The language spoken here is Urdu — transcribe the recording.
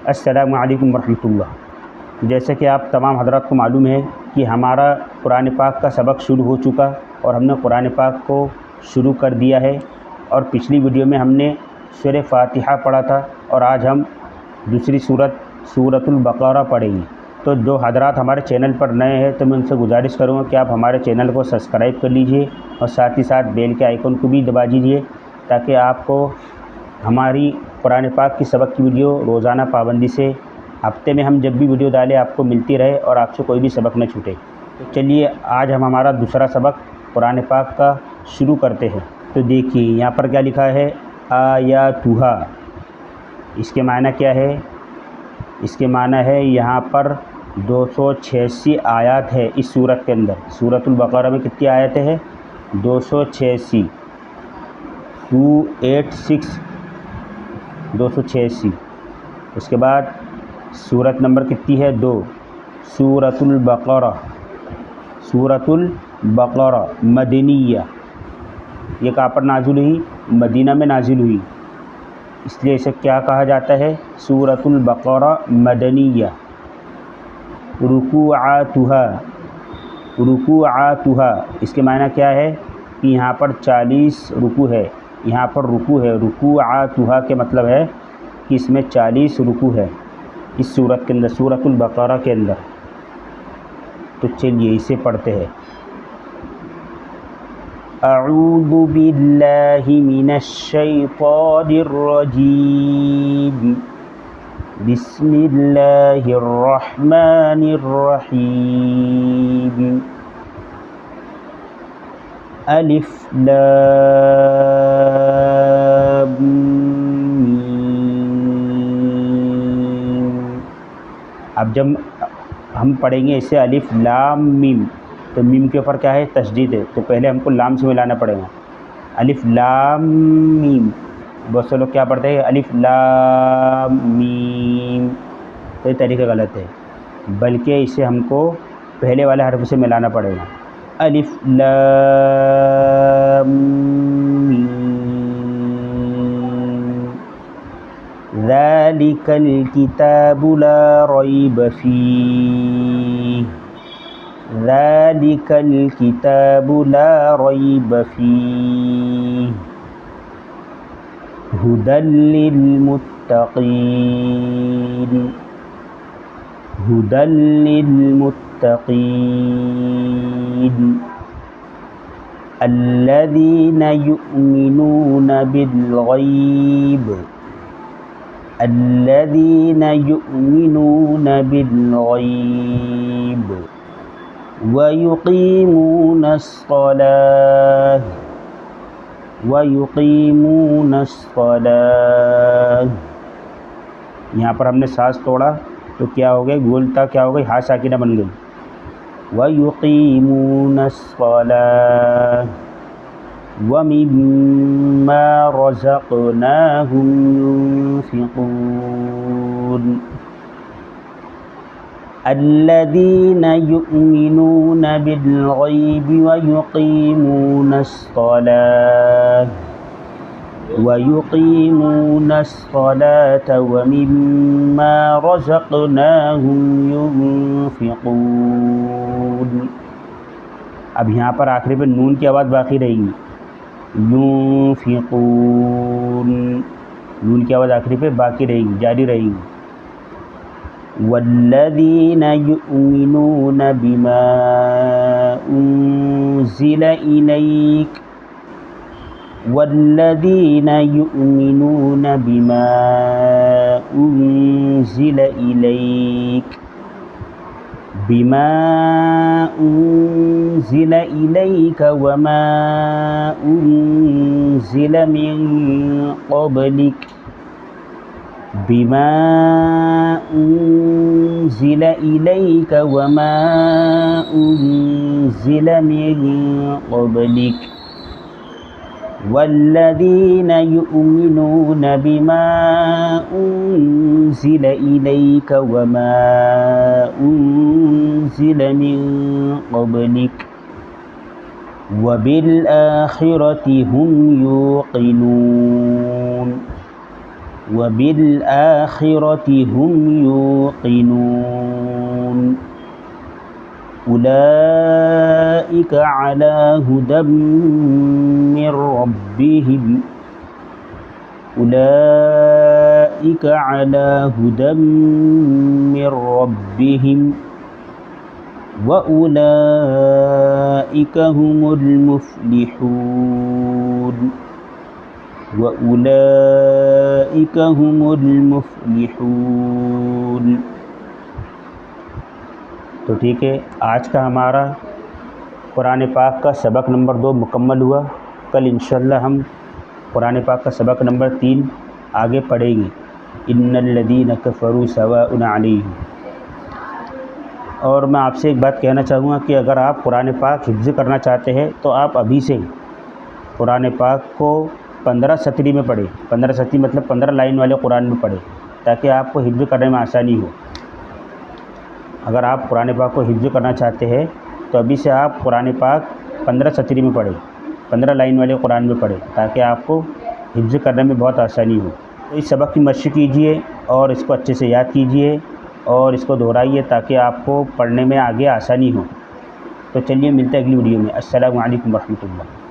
السلام علیکم ورحمۃ اللہ۔ جیسا کہ آپ تمام حضرات کو معلوم ہے کہ ہمارا قرآن پاک کا سبق شروع ہو چکا اور ہم نے قرآن پاک کو شروع کر دیا ہے، اور پچھلی ویڈیو میں ہم نے سورہ فاتحہ پڑھا تھا اور آج ہم دوسری سورۃ البقرہ پڑھیں گے۔ تو جو حضرات ہمارے چینل پر نئے ہیں تو میں ان سے گزارش کروں گا کہ آپ ہمارے چینل کو سبسکرائب کر لیجئے اور ساتھ ہی ساتھ بیل کے آئیکن کو بھی دبا دیجئے تاکہ آپ کو ہماری قرآن پاک کی سبق کی ویڈیو روزانہ پابندی سے ہفتے میں ہم جب بھی ویڈیو ڈالیں آپ کو ملتی رہے اور آپ سے کوئی بھی سبق نہ چھوٹے۔ تو چلیے آج ہم ہمارا دوسرا سبق قرآن پاک کا شروع کرتے ہیں۔ تو دیکھیے یہاں پر کیا لکھا ہے، آیاتھا۔ اس کے معنی کیا ہے؟ اس کے معنی ہے یہاں پر 286 آیات ہے اس سورت کے اندر۔ سورۃ البقرہ میں کتنی آیتیں ہیں؟ 286، 286۔ اس کے بعد سورت نمبر کتنی ہے؟ 2، سورۃ البقرہ۔ سورۃ البقرہ مدنیہ، یہ کہاں پر نازل ہوئی؟ مدینہ میں نازل ہوئی، اس لیے اسے کیا کہا جاتا ہے؟ سورۃ البقرہ مدنیہ۔ رکوعاتھا، رکوعاتھا اس کے معنی کیا ہے کہ یہاں پر 40 رکوع ہے، یہاں پر رکوع ہے۔ رکوعاتھا کے مطلب ہے کہ اس میں 40 رکوع ہے اس سورت کے اندر، سورۃ البقرہ کے اندر۔ تو چلیے اسے پڑھتے ہیں۔ اعوذ باللہ من الشیطان الرجیم، بسم اللہ الرحمن الرحیم۔ الف لام میم۔ اب جب ہم پڑھیں گے اسے الف لام میم، تو میم کے اوپر کیا ہے؟ تشدید ہے، تو پہلے ہم کو لام سے ملانا پڑے گا۔ الف لام میم، بہت سے لوگ کیا پڑھتے ہیں؟ الف لام میم، تو یہ طریقہ غلط ہے، بلکہ اسے ہم کو پہلے والے حرف سے ملانا پڑے گا۔ الف لام میم، ذالک الکتاب لا ریب فیہ، ذالک الکتاب لا ریب فیہ، ھدی للمتقین، ھدی للمتقین، الذین یؤمنون بالغیب، الذین یؤمنون بالغیب، وَيُقِيمُونَ الصَّلَاةَ، وَيُقِيمُونَ الصَّلَاةَ۔ یہاں پر ہم نے سانس توڑا تو کیا ہو گیا؟ گولتا کیا ہو گئی؟ ہاں ساکنہ بن گئی۔ وَيُقِيمُونَ الصَّلَاةَ وَمِمَّا رَزَقْنَاهُمْ يُنْفِقُونَ۔ الذین یؤمنون بالغیب ویقیمون الصلاة ومما رزقناہم ينفقون۔ اب یہاں پر آخری پہ نون کی آواز باقی رہے گی، ينفقون، نون کی آواز آخری پہ باقی رہے گی، جاری رہے گی۔ والذین یؤمنون بما انزل الیک، والذین یؤمنون بما انزل الیک، بما انزل الیک وما انزل من قبلک، بما انزل الیک وما انزل من قبلک، والذین یؤمنون بما انزل الیک وما انزل من قبلک وبالآخرة هم يوقنون۔ وبالآخرة هم يوقنون أولئك على هدى من ربهم أولئك على هدى من ربهم وأولئك هم المفلحون وأولئك هم المفلحون۔ تو ٹھیک ہے، آج کا ہمارا قرآن پاک کا سبق نمبر 2 مکمل ہوا۔ کل انشاءاللہ ہم قرآن پاک کا سبق نمبر 3 آگے پڑھیں گے۔ ان الذین کفروا سواء علیہم۔ اور میں آپ سے ایک بات کہنا چاہوں گا کہ اگر آپ قرآن پاک حفظ کرنا چاہتے ہیں تو آپ ابھی سے قرآن پاک کو 15 سطری میں پڑھیں۔ 15 سطری مطلب 15 لائن والے قرآن میں پڑھیں، تاکہ آپ کو حفظ کرنے میں آسانی ہو۔ اگر آپ قرآن پاک کو حفظ کرنا چاہتے ہیں تو ابھی سے آپ قرآن پاک 15 سطری میں پڑھیں، 15 لائن والے قرآن میں پڑھیں، تاکہ آپ کو حفظ کرنے میں بہت آسانی ہو۔ تو اس سبق کی مشق کیجئے اور اس کو اچھے سے یاد کیجئے اور اس کو دہرائیے تاکہ آپ کو پڑھنے میں آگے آسانی ہو۔ تو چلیے ملتے ہیں اگلی ویڈیو میں۔ السلام علیکم ورحمۃ اللہ۔